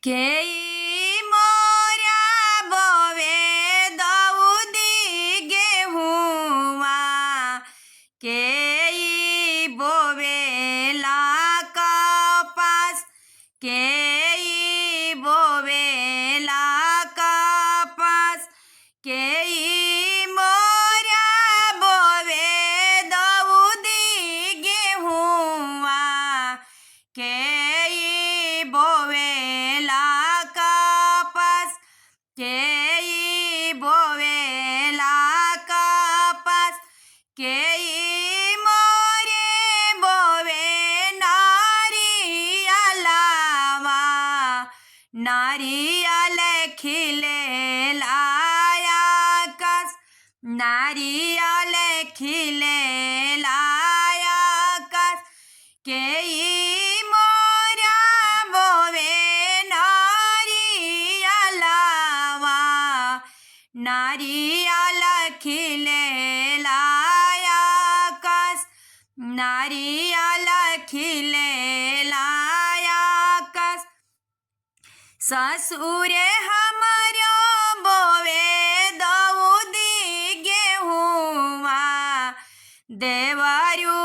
केई मोरा बोवे दऊदी गेहुआ केई बोवेला कपास केई बोवेला कपास केई मोरा बोवे दऊदी गेहुआ केई बोवेला कपास केई बोवेला कपास केई मोरे बोवे नारियलवा नारियल खिलेला आकाश नारियल खिलेला आकाश केई मोरा बोवे नारियलवा नारियल खिलेला आकाश नारियल खिलेला आकाश ससुरे हमरो बोवे दऊदी गेहुआ देवरू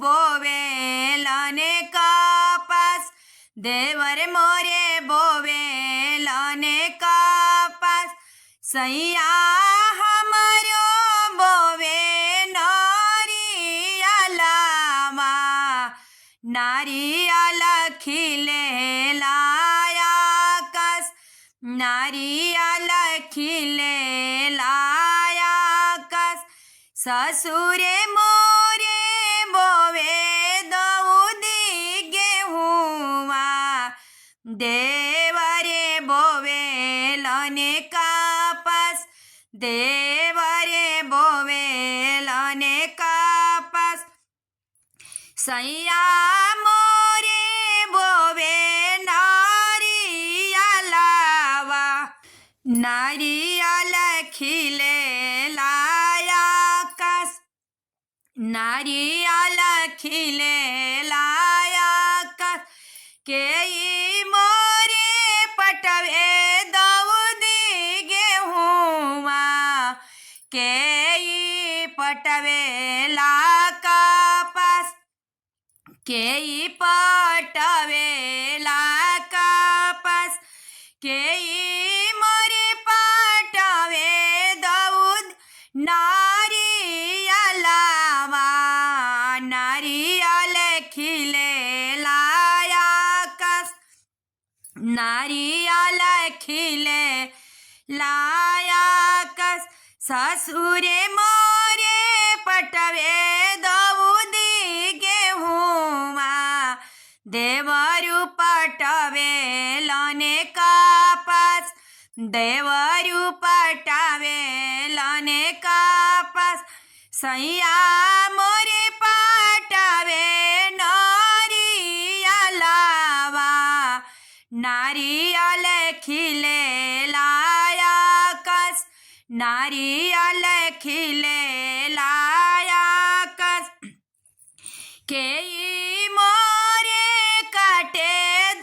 बोवेलने कपास देवर मोरे बोवेलने कपास सैया हमरो बोवे नारियलवा नारियल खिलेला आकाश नारियल खिलेला आकाश ससुरे मोरे बोवे दऊदी गेहुआ देवरे बोवेलने कपास देवरे बोवेलने कपास सैया मोरे बोवे नारियलवा नारियल खिलेला आकाश नारियल खिलेला आकाश केई मोरे पटवे दऊदी गेहुआ केई पटवेला कपास केई पटवेला कपास केई मोरे पटवे दऊद नारियलवा नारियल खिलेला आकाश नारियल खिलेला आकाश ससुरे मोरे पटवे दऊदी गेहुआ देवरू पटवेलने कपास देवरू पटवेलने कपास सैया मोरे पटवे नारियलवा नारियल खिलेला आकाश नारियल खिलेला आकाश केई मोरे काटे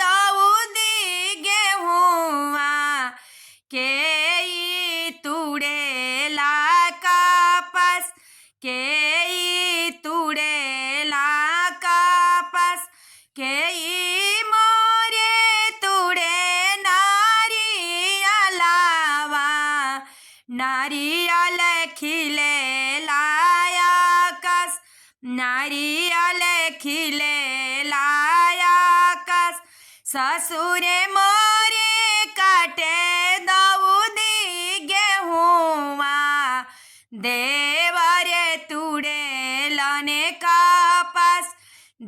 दऊदी गेहुआ केई तुड़ेला कपास केई तुड़ेला कपास केई मोरे तुड़े नारियलवा नारियल खिलेला आकाश नारियल खिलेला आकाश ससुरे मोरे काटे दऊदी गेहुआ देवरे तुड़ेलने कपास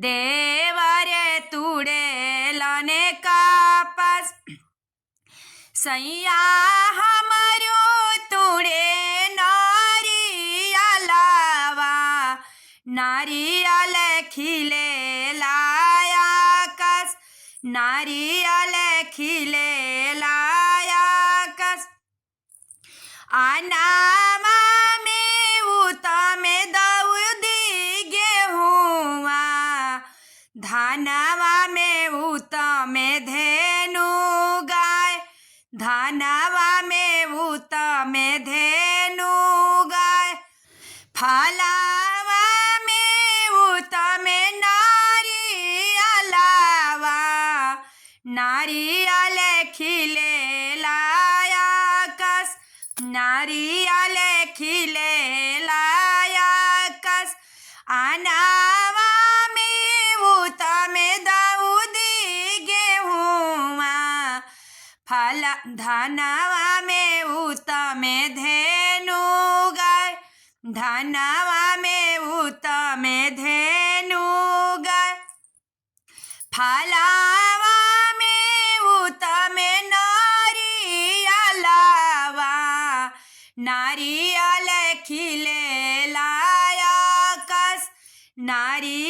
देवरे तुड़ेलने कपास सैया हमरो तुड़े नारियलवा नारियल खिलेला आकाश नारियल खिलेला आकाश आनामा में उतमे दऊदी गेहुआ धानवा में उतमे धेनु गा धानवा में उत्तमे धेनु गाय फलावा में उत्तमे नारियलावा नारियल खिले लायकस नारियल खिले लायकस अनावा में उत्तमे दाऊदी गेहुआ फल धनवा में उत्तमे धेनु गाय धनवा में उत्तमे धेनु गाय फलावा में उत्तमे नारियलावा नारियल खिले लायकस नारियल